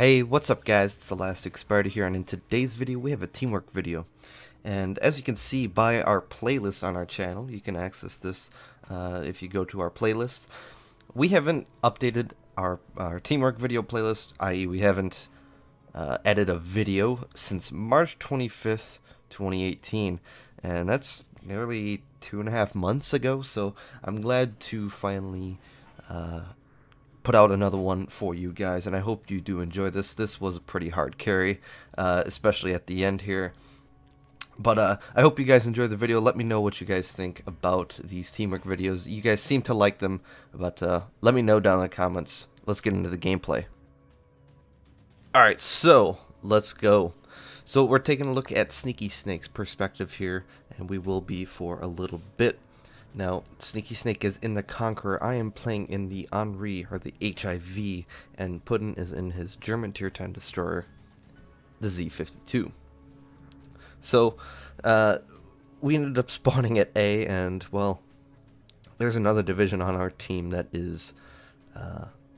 Hey, what's up guys, it's ElasticSpyder here, and in today's video we have a teamwork video. And as you can see by our playlist on our channel, you can access this if you go to our playlist. We haven't updated our teamwork video playlist, i.e. we haven't added a video since March 25th, 2018, and that's nearly 2.5 months ago, so I'm glad to finally put out another one for you guys, and I hope you do enjoy this. This was a pretty hard carry, especially at the end here. But I hope you guys enjoy the video. Let me know what you guys think about these teamwork videos. You guys seem to like them, but let me know down in the comments. Let's get into the gameplay. Alright, so let's go. So we're taking a look at Sneaky Snake's perspective here, and we will be for a little bit. Now, Sneaky Snake is in the Conqueror. I am playing in the Henri, or the HIV, and Puddin is in his German tier 10 destroyer, the Z-52. So, we ended up spawning at A, and, well, there's another division on our team that is,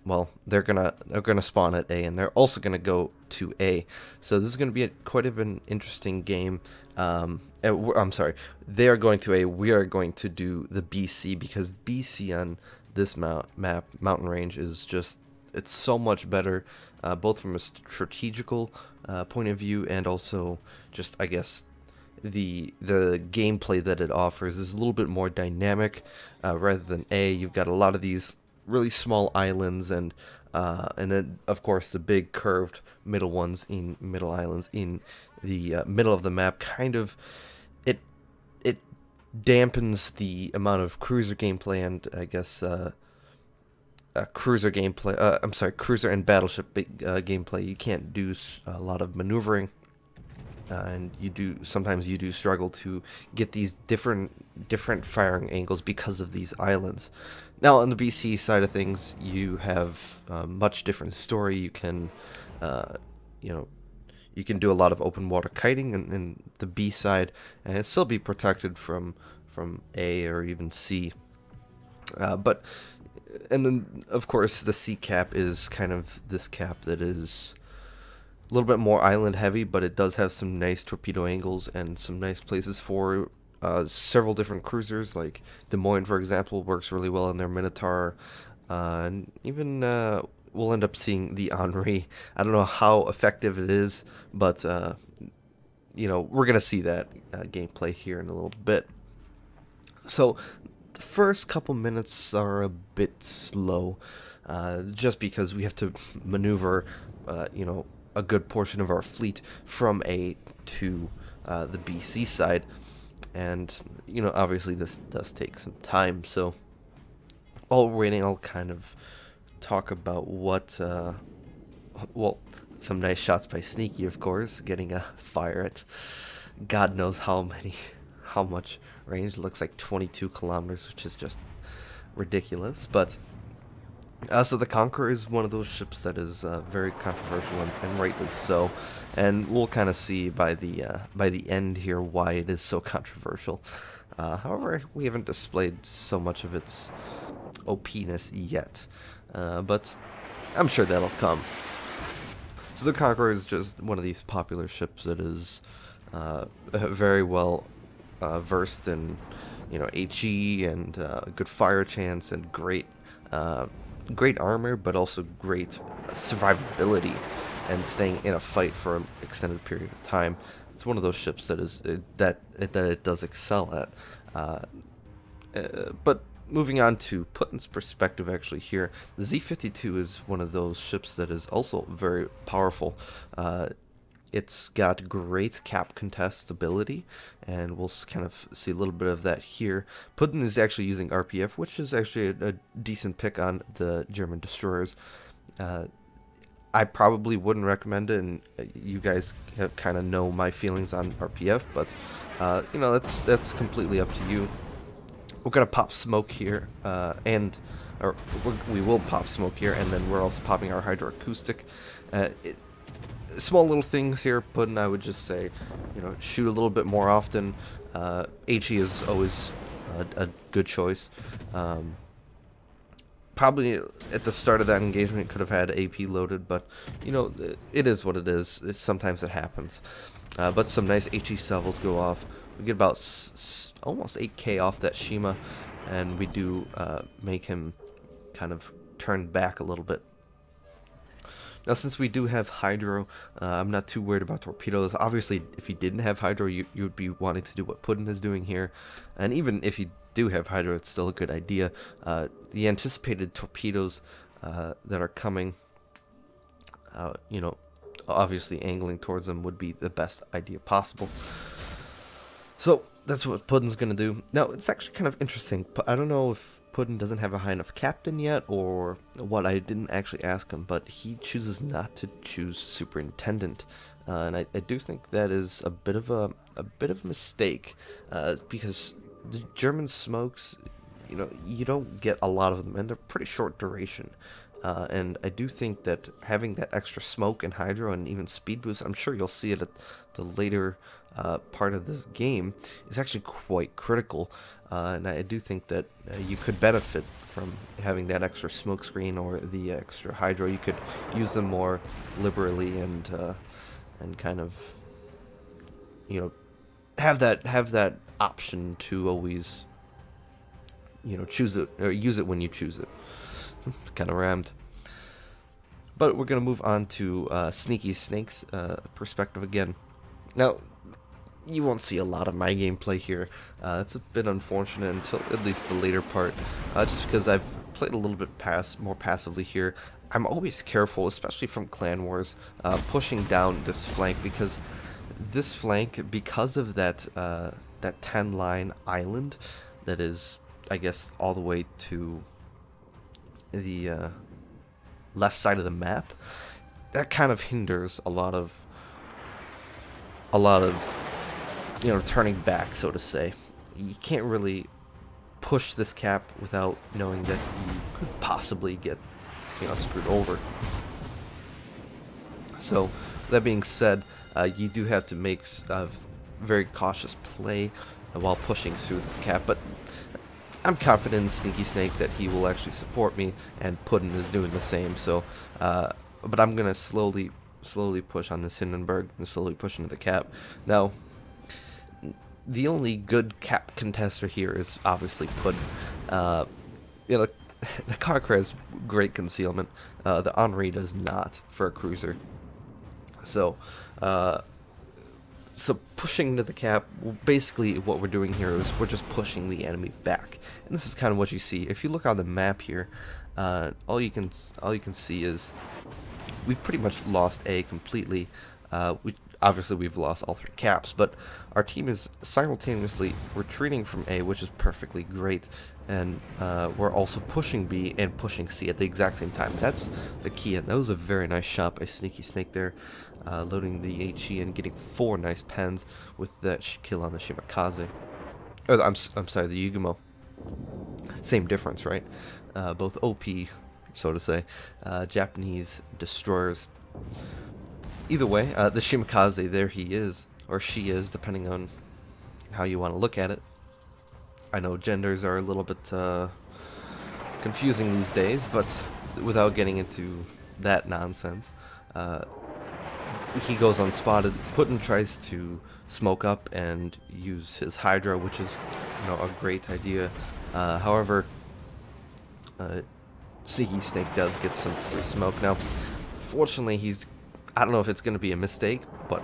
well, they're gonna spawn at A, and they're also gonna go to A. So this is gonna be quite of an interesting game. I'm sorry, they are going to A. We are going to do the BC, because BC on this mountain range is just, it's so much better, both from a strategical point of view, and also just, I guess, the gameplay that it offers is a little bit more dynamic rather than A. You've got a lot of these really small islands, and then of course the big curved middle islands in the middle of the map. Kind of it dampens the amount of cruiser gameplay, and I guess cruiser gameplay. I'm sorry, cruiser and battleship gameplay. You can't do a lot of maneuvering, and sometimes you do struggle to get these different firing angles because of these islands. Now, on the BC side of things, you have a much different story. You can, you can do a lot of open water kiting in the B side, and still be protected from A or even C. And then, of course, the C cap is kind of this cap that is a little bit more island heavy, but it does have some nice torpedo angles and some nice places for several different cruisers. Like Des Moines, for example, works really well in their Minotaur, and even we'll end up seeing the Henri. I don't know how effective it is, but we're gonna see that gameplay here in a little bit. So the first couple minutes are a bit slow, just because we have to maneuver, a good portion of our fleet from A to the BC side. And, obviously this does take some time, so while we're waiting, I'll kind of talk about what, well, some nice shots by Sneaky, of course, getting a fire at God knows how much range. It looks like 22 kilometers, which is just ridiculous, but so the Conqueror is one of those ships that is very controversial, and rightly so, and we'll kind of see by the end here why it is so controversial. However, we haven't displayed so much of its OP-ness yet, but I'm sure that'll come. So the Conqueror is just one of these popular ships that is very well versed in, HE and good fire chance and great armor, but also great survivability and staying in a fight for an extended period of time. It's one of those ships that is that it does excel at. But moving on to Puddin's perspective, actually here, the Z-52 is one of those ships that is also very powerful. It's got great cap contestability, and we'll kind of see a little bit of that here. Puddin is actually using RPF, which is actually a decent pick on the German destroyers. I probably wouldn't recommend it, and you guys kind of know my feelings on RPF, but that's completely up to you. We're gonna pop smoke here, we will pop smoke here, and then we're also popping our hydroacoustic. Small little things here, Puddin, I would just say, shoot a little bit more often. HE is always a good choice. Probably at the start of that engagement could have had AP loaded, but you know, it is what it is. Sometimes it happens. But some nice HE salvos go off. We get about almost 8k off that Shima, and we do make him kind of turn back a little bit. Now, since we do have Hydro, I'm not too worried about torpedoes. Obviously, if you didn't have Hydro, you would be wanting to do what Puddin is doing here. And even if you do have Hydro, it's still a good idea. The anticipated torpedoes that are coming, you know, obviously angling towards them would be the best idea possible. So that's what Puddin's going to do. Now, it's actually kind of interesting, but I don't know if Puddin doesn't have a high enough captain yet, or what. I didn't actually ask him, but he chooses not to choose superintendent, and I do think that is a bit of a mistake, because the German smokes, you know, you don't get a lot of them, and they're pretty short duration. And I do think that having that extra smoke and hydro and even speed boost, I'm sure you'll see it at the later part of this game, is actually quite critical. And I do think that you could benefit from having that extra smoke screen or the extra hydro. You could use them more liberally and kind of, you know, have that option to always, you know, choose it or use it when you choose it. Kind of rammed. But we're going to move on to Sneaky Snake's perspective again. Now, you won't see a lot of my gameplay here. It's a bit unfortunate until at least the later part, just because I've played a little bit more passively here. I'm always careful, especially from Clan Wars, pushing down this flank, because this flank, because of that 10-line island that is, I guess, all the way to the left side of the map, that kind of hinders a lot of you know, turning back, so to say. You can't really push this cap without knowing that you could possibly get, you know, screwed over. So that being said, you do have to make very cautious play while pushing through this cap, but I'm confident in Sneaky Snake that he will actually support me, and Puddin is doing the same. So, but I'm gonna slowly push on this Hindenburg and slowly push into the cap. Now, the only good cap contester here is obviously Puddin. You know, the Conqueror has great concealment. The Henri does not for a cruiser. So, so pushing into the cap, basically what we're doing here is we're just pushing the enemy back, and this is kind of what you see. If you look on the map here, all you can see is we've pretty much lost A completely. Obviously we've lost all 3 caps, but our team is simultaneously retreating from A, which is perfectly great, and we're also pushing B and pushing C at the exact same time. That's the key, and that was a very nice shot by Sneaky Snake there, loading the HE and getting 4 nice pens with that kill on the Shimakaze. Or I'm sorry, the Yugamo. Same difference, right? Both OP, so to say. Japanese destroyers. Either way, the Shimakaze, there he is, or she is, depending on how you want to look at it. I know genders are a little bit confusing these days, but without getting into that nonsense, he goes unspotted. Puddin tries to smoke up and use his Hydra, which is, you know, a great idea. However, Sneaky Snake does get some free smoke. Now, fortunately, I don't know if it's going to be a mistake, but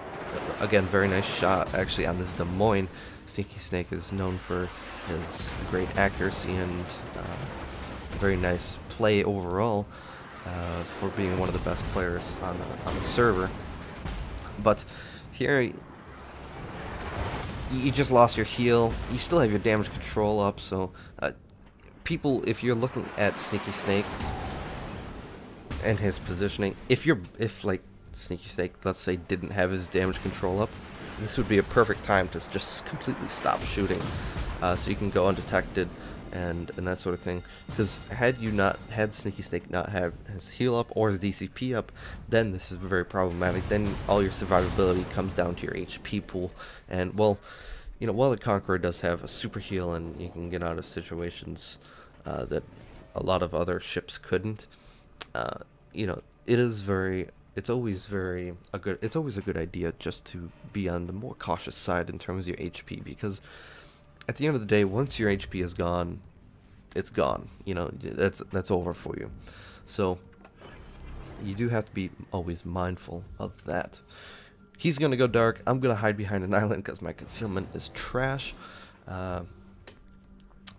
again, very nice shot actually on this Des Moines. Sneaky Snake is known for his great accuracy and very nice play overall, for being one of the best players on the server. But here, you just lost your heal. You still have your damage control up, so people, if you're looking at Sneaky Snake and his positioning, if like Sneaky Snake, let's say, didn't have his damage control up, this would be a perfect time to just completely stop shooting, so you can go undetected and that sort of thing. Because had Sneaky Snake not have his heal up or his DCP up, then this is very problematic. Then all your survivability comes down to your HP pool, and well, you know, while the Conqueror does have a super heal and you can get out of situations that a lot of other ships couldn't. You know, it is very. It's always It's always a good idea just to be on the more cautious side in terms of your HP, because at the end of the day, once your HP is gone, it's gone. You know, that's over for you. So you do have to be always mindful of that. He's gonna go dark. I'm gonna hide behind an island because my concealment is trash.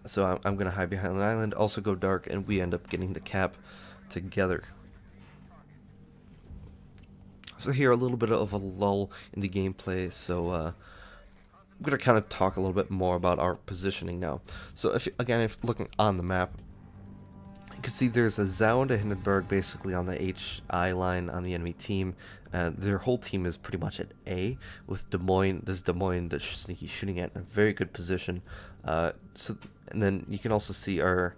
So I'm gonna hide behind an island, also go dark, and we end up getting the cap together. So here, a little bit of a lull in the gameplay, so I'm going to kind of talk a little bit more about our positioning now. So if looking on the map, you can see there's a Zhao and a Hindenburg basically on the HI line on the enemy team. Their whole team is pretty much at A, with Des Moines that's sneaky shooting at in a very good position. And then you can also see our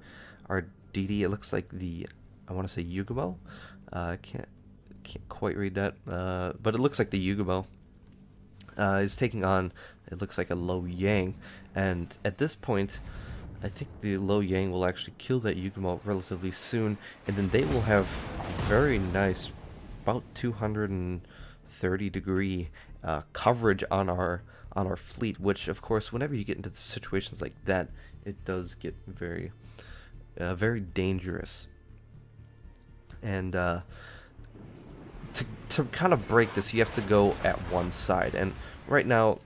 DD, it looks like I want to say Yugumo. I can't quite read that, but it looks like the Yugumo is taking on, it looks like a Lo Yang, and at this point I think the Lo Yang will actually kill that Yugumo relatively soon, and then they will have very nice, about 230 degree coverage on our fleet, which of course whenever you get into situations like that, it does get very very dangerous. And to kind of break this, you have to go at one side, and right now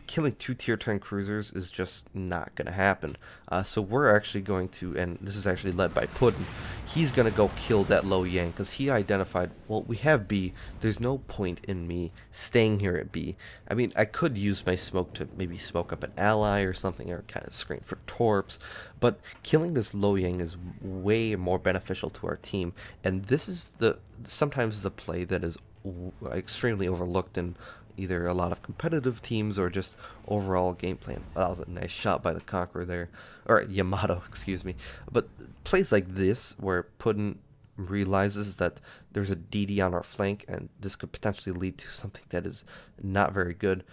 killing 2 tier 10 cruisers is just not going to happen. So we're actually going to, and this is actually led by Puddin, he's going to go kill that Lo Yang, because he identified, well, we have B, there's no point in me staying here at B. I mean, I could use my smoke to maybe smoke up an ally or something, or kind of screen for torps, but killing this Lo Yang is way more beneficial to our team, and this is sometimes is a play that is extremely overlooked in either a lot of competitive teams or just overall gameplay. That was a nice shot by the Conqueror there, or Yamato, excuse me. But plays like this, where Puddin realizes that there's a DD on our flank, and this could potentially lead to something that is not very good.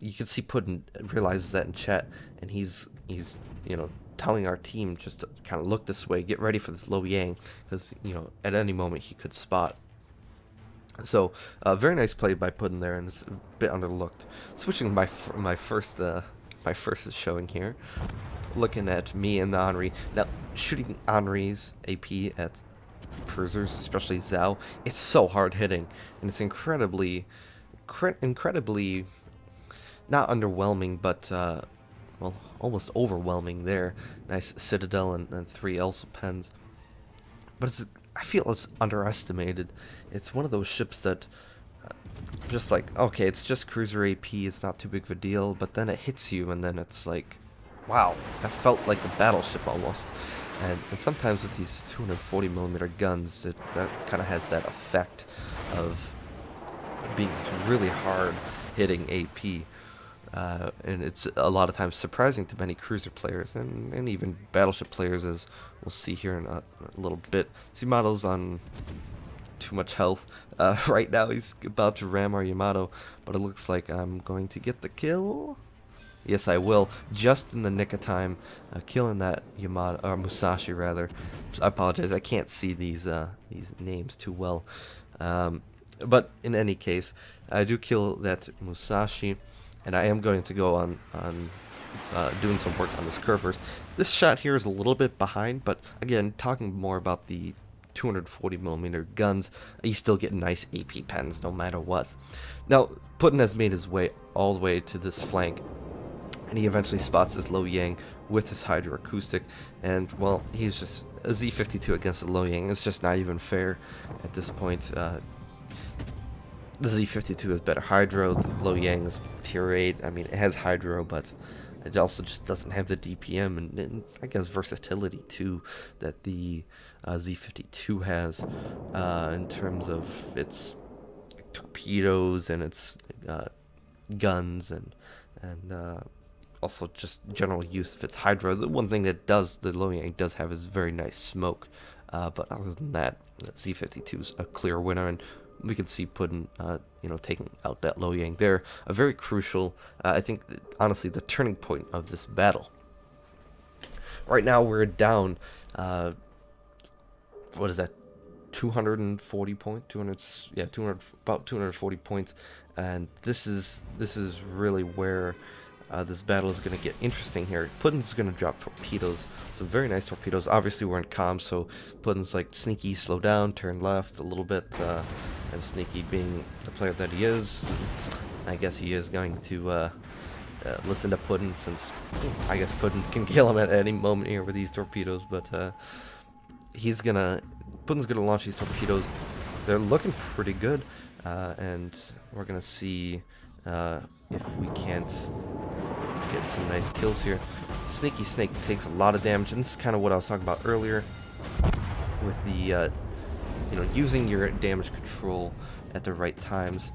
You can see Puddin realizes that in chat, and he's you know, telling our team just to kind of look this way, get ready for this Lo Yang, because you know, at any moment he could spot. So, very nice play by Puddin there, and it's a bit underlooked. Switching my first showing here, looking at me and Henri. Now, shooting Henri's AP at cruisers, especially Zhao, it's so hard hitting, and it's incredibly not underwhelming, but well, almost overwhelming there. Nice Citadel and 3 Elsa pens, but I feel it's underestimated. It's one of those ships that just like, okay, it's just cruiser AP, it's not too big of a deal, but then it hits you, and then it's like, wow, that felt like a battleship almost. And sometimes with these 240mm guns, that kind of has that effect of being this really hard hitting AP. And it's a lot of times surprising to many cruiser players and even battleship players, as we'll see here in a little bit. Z-Yamato's on too much health. Right now he's about to ram our Yamato, but it looks like I'm going to get the kill. Yes, I will, just in the nick of time, killing that Yamato, or Musashi rather. I apologize, I can't see these names too well. But in any case, I do kill that Musashi. And I am going to go on doing some work on this curve first. This shot here is a little bit behind, but again, talking more about the 240mm guns, you still get nice AP pens no matter what. Now, Puddin has made his way all the way to this flank, and he eventually spots this Lo Yang with his hydroacoustic, and well, he's just a Z-52 against a Lo Yang. It's just not even fair at this point. The Z-52 has better hydro, the Lo Yang is tier 8, I mean it has hydro, but it also just doesn't have the DPM and I guess versatility too that the Z-52 has in terms of its torpedoes and its guns and also just general use of its hydro. The one thing that the Lo Yang does have is very nice smoke, but other than that, the Z-52 is a clear winner, and we can see Puddin, you know, taking out that Lo Yang there. A very crucial, I think, honestly, the turning point of this battle. Right now, we're down what is that, 240 points, 200, yeah, 200, about 240 points, and this is really where this battle is going to get interesting here. Puddin's going to drop torpedoes, some very nice torpedoes. Obviously we're in comms, so Puddin's like, sneaky, slow down, turn left a little bit, and Sneaky, being the player that he is, I guess he is going to listen to Puddin, since I guess Puddin can kill him at any moment here with these torpedoes, but Puddin's gonna launch these torpedoes. They're looking pretty good, and we're gonna see if we can't get some nice kills here. Sneaky Snake takes a lot of damage, and this is kind of what I was talking about earlier with the using your damage control at the right times.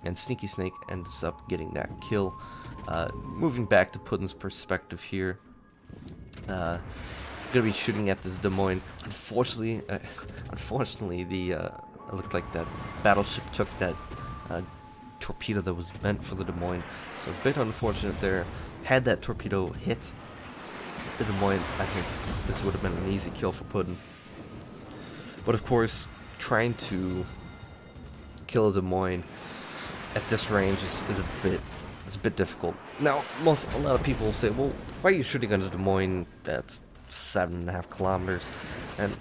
And Sneaky Snake ends up getting that kill. Moving back to Puddin's perspective here, gonna be shooting at this Des Moines. Unfortunately, it looked like that battleship took that torpedo that was meant for the Des Moines. So a bit unfortunate there. Had that torpedo hit the Des Moines, I think this would have been an easy kill for Puddin. But of course, trying to kill a Des Moines at this range is a bit difficult. Now, a lot of people will say, well, why are you shooting at a Des Moines that's 7.5 kilometers? And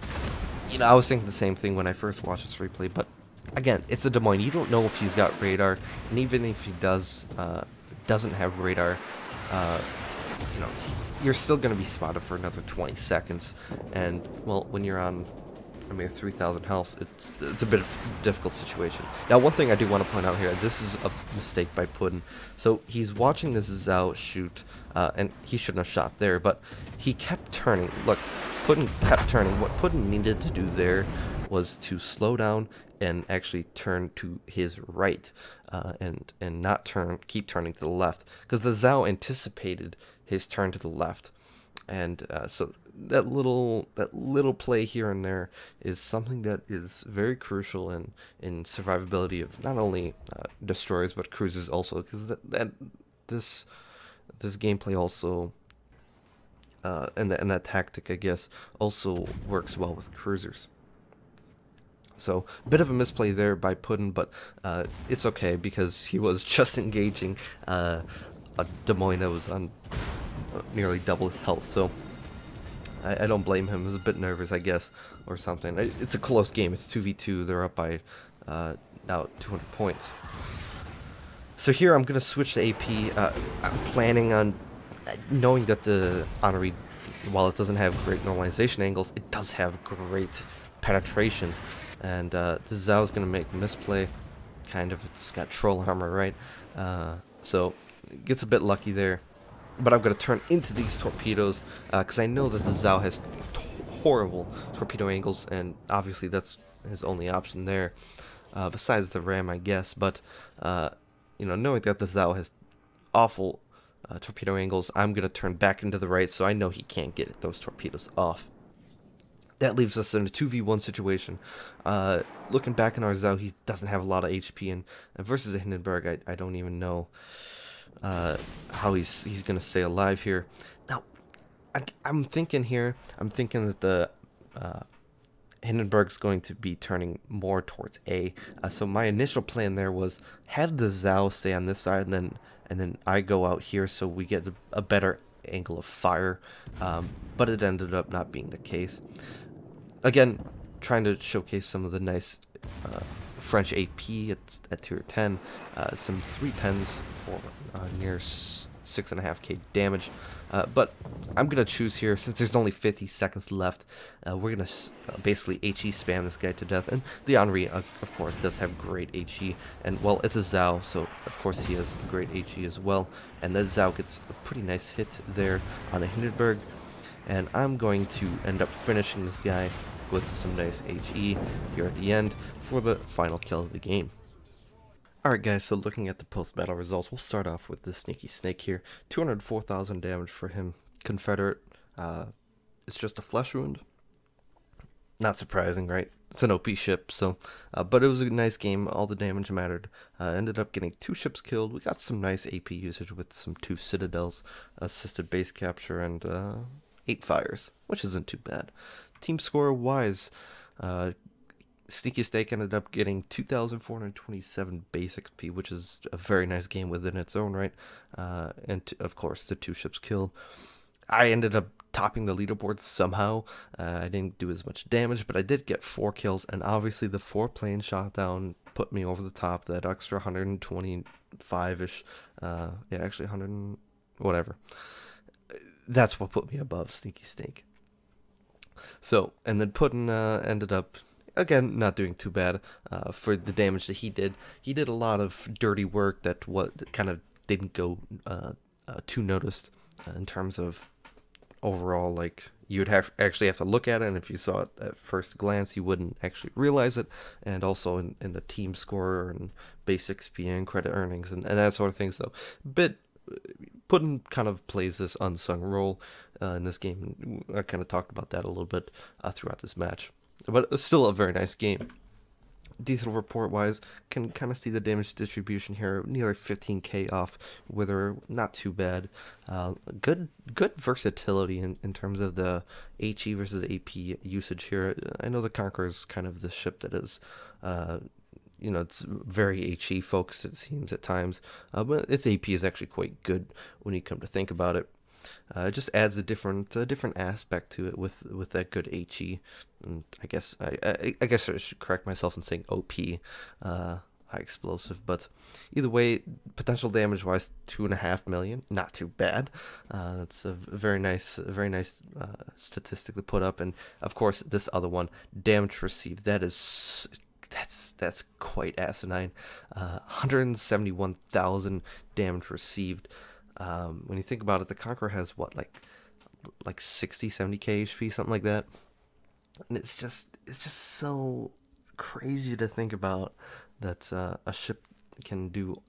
I was thinking the same thing when I first watched this replay, but again, it's a Des Moines. You don't know if he's got radar, and even if he doesn't have radar, you're still going to be spotted for another 20 seconds. And well, when you're on 3,000 health, it's a bit of a difficult situation. Now, one thing I do want to point out here, this is a mistake by Puddin. So he's watching this Zao shoot, and he shouldn't have shot there, but he kept turning. Look, Puddin kept turning. What Puddin needed to do there was to slow down and actually turn to his right, and not keep turning to the left, because the Zao anticipated his turn to the left, and so that little play here and there is something that is very crucial in survivability of not only destroyers but cruisers also, because this gameplay also and that tactic, I guess, also works well with cruisers. So a bit of a misplay there by Puddin, but it's okay, because he was just engaging a Des Moines that was on nearly double his health. So I don't blame him. He was a bit nervous, I guess, or something. It's a close game. It's 2v2. They're up by now 200 points. So here I'm going to switch to AP. I'm planning on, knowing that the Henri, while it doesn't have great normalization angles, it does have great penetration. And this Zao is going to make a misplay. Kind of. It's got troll armor, right? So it gets a bit lucky there. But I'm going to turn into these torpedoes, because I know that the Zao has horrible torpedo angles, and obviously that's his only option there, besides the ram, I guess. But knowing that the Zao has awful torpedo angles, I'm going to turn back into the right, so I know he can't get those torpedoes off. That leaves us in a 2v1 situation. Looking back in our Zao, he doesn't have a lot of HP, and versus a Hindenburg, I don't even know how he's gonna stay alive here. Now, I'm thinking that the Hindenburg's going to be turning more towards A. So my initial plan there was have the Zao stay on this side, and then I go out here so we get a better angle of fire. But it ended up not being the case. Again, trying to showcase some of the nice French AP at tier 10, some 3 pens for near 6.5k damage, but I'm gonna choose here, since there's only 50 seconds left. We're gonna basically HE spam this guy to death, and the Henri, of course, does have great HE, and well, it's a Zao, so of course he has great HE as well, and the Zao gets a pretty nice hit there on the Hindenburg, and I'm going to end up finishing this guy with some nice HE here at the end for the final kill of the game. Alright guys, so looking at the post-battle results, we'll start off with the Sneaky Snake here. 204,000 damage for him. Confederate, it's just a flesh wound. Not surprising, right? It's an OP ship, so, but it was a nice game. All the damage mattered. Ended up getting 2 ships killed. We got some nice AP usage with some 2 citadels, assisted base capture, and 8 fires, which isn't too bad. Team score wise, Sneaky Snake ended up getting 2,427 base XP, which is a very nice game within its own right. And of course, the 2 ships killed. I ended up topping the leaderboard somehow. I didn't do as much damage, but I did get 4 kills, and obviously the 4 plane shot down put me over the top. That extra 125-ish, yeah, actually 100, whatever. That's what put me above Sneaky Snake. So, and then Puddin ended up, again, not doing too bad for the damage that he did. He did a lot of dirty work that what kind of didn't go too noticed in terms of overall, like, you would actually have to look at it, and if you saw it at first glance, you wouldn't actually realize it. And also in the team score and base XP and credit earnings and that sort of thing. So, Puddin kind of plays this unsung role in this game. I kind of talked about that a little bit throughout this match, but it's still a very nice game. Detail report wise, can kind of see the damage distribution here, nearly 15k off Wither, not too bad. Good versatility in terms of the HE versus AP usage here. I know the Conqueror is kind of the ship that is, you know, it's very HE focused, it seems at times, but its AP is actually quite good when you come to think about it. It just adds a different aspect to it with that good HE. And I guess I should correct myself in saying OP, high explosive. But either way, potential damage wise, 2.5 million, not too bad. That's a very nice statistic to put up. And of course, this other one, damage received, that's quite asinine. 171,000 damage received. When you think about it, the Conqueror has what, like 60, 70k HP, something like that. And it's just so crazy to think about that a ship can do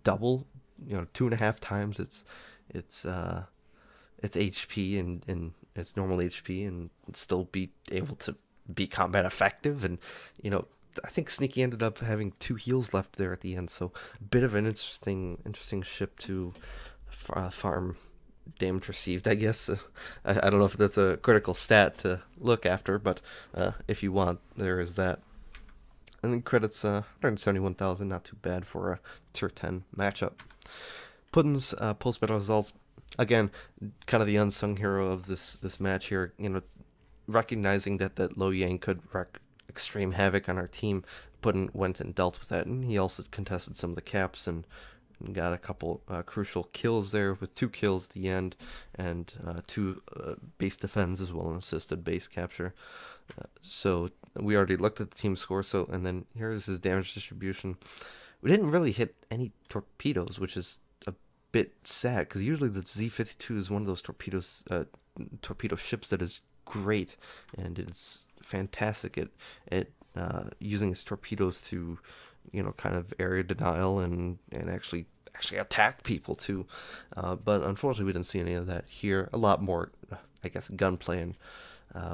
double, 2.5 times its HP and its normal HP, and still be able to be combat effective. And I think Sneaky ended up having 2 heals left there at the end, so a bit of an interesting ship to farm damage received, I guess. I don't know if that's a critical stat to look after, but if you want, there is that. And then credits, 171,000, not too bad for a tier 10 matchup. Puddin's post-battle results, again, kind of the unsung hero of this match here. Recognizing that Lo Yang could wreak extreme havoc on our team, Puddin went and dealt with that, and he also contested some of the caps and got a couple crucial kills there, with 2 kills at the end and 2 base defends as well, an assisted base capture. So we already looked at the team score. So, and then here is his damage distribution. We didn't really hit any torpedoes, which is a bit sad, because usually the Z-52 is one of those torpedo ships that is great, and it's fantastic at using its torpedoes to, kind of area denial and actually attack people too. But unfortunately, we didn't see any of that here. A lot more, I guess, gunplay, and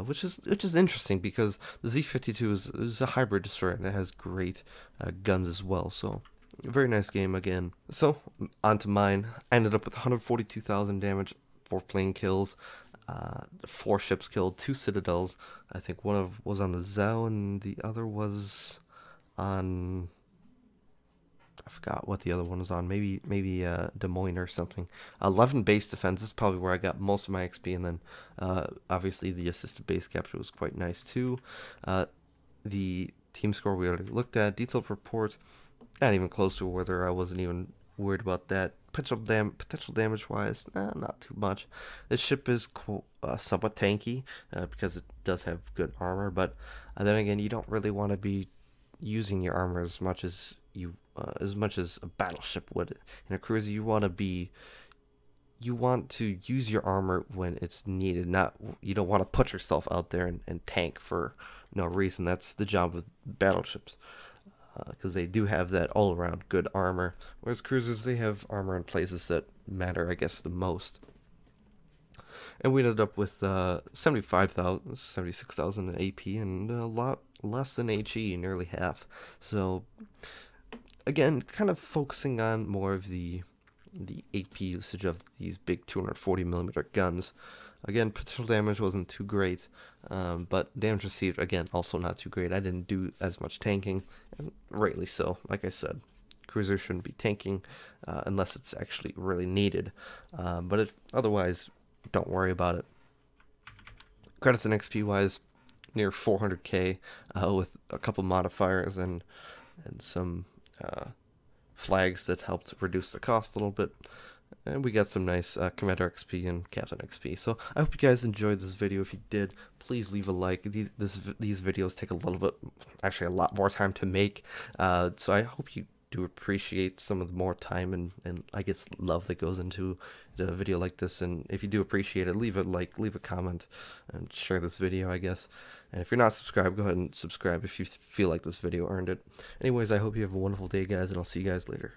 which is interesting, because the Z-52 is a hybrid destroyer and it has great guns as well. So very nice game again. So on to mine. I ended up with 142,000 damage, 4 plane kills. 4 ships killed, 2 citadels. I think one was on the Zhao and the other was on, I forgot what the other one was on. Maybe Des Moines or something. 11 base defense is probably where I got most of my XP, and then obviously the assisted base capture was quite nice too. The team score we already looked at. Detailed report, not even close to Wither. I wasn't even worried about that. Potential damage wise, not too much. This ship is somewhat tanky because it does have good armor, but then again, you don't really want to be using your armor as much as a battleship would. In a cruiser, you want to use your armor when it's needed. You don't want to put yourself out there and tank for no reason. That's the job with battleships, because they do have that all-around good armor, whereas cruisers, they have armor in places that matter, I guess, the most. And we ended up with 76,000 AP and a lot less than HE, nearly half. So again, kind of focusing on more of the AP usage of these big 240mm guns. Again, potential damage wasn't too great, but damage received, again, also not too great. I didn't do as much tanking, and rightly so. Like I said, cruisers shouldn't be tanking unless it's actually really needed. But if otherwise, don't worry about it. Credits and XP wise, near 400k with a couple modifiers and some flags that helped reduce the cost a little bit. And we got some nice Commander XP and Captain XP. So I hope you guys enjoyed this video. If you did, please leave a like. These videos take a little bit, actually a lot more time to make. So I hope you do appreciate some of the more time and I guess love that goes into a video like this. And if you do appreciate it, leave a like, leave a comment, and share this video, I guess. And if you're not subscribed, go ahead and subscribe if you feel like this video earned it. Anyways, I hope you have a wonderful day, guys, and I'll see you guys later.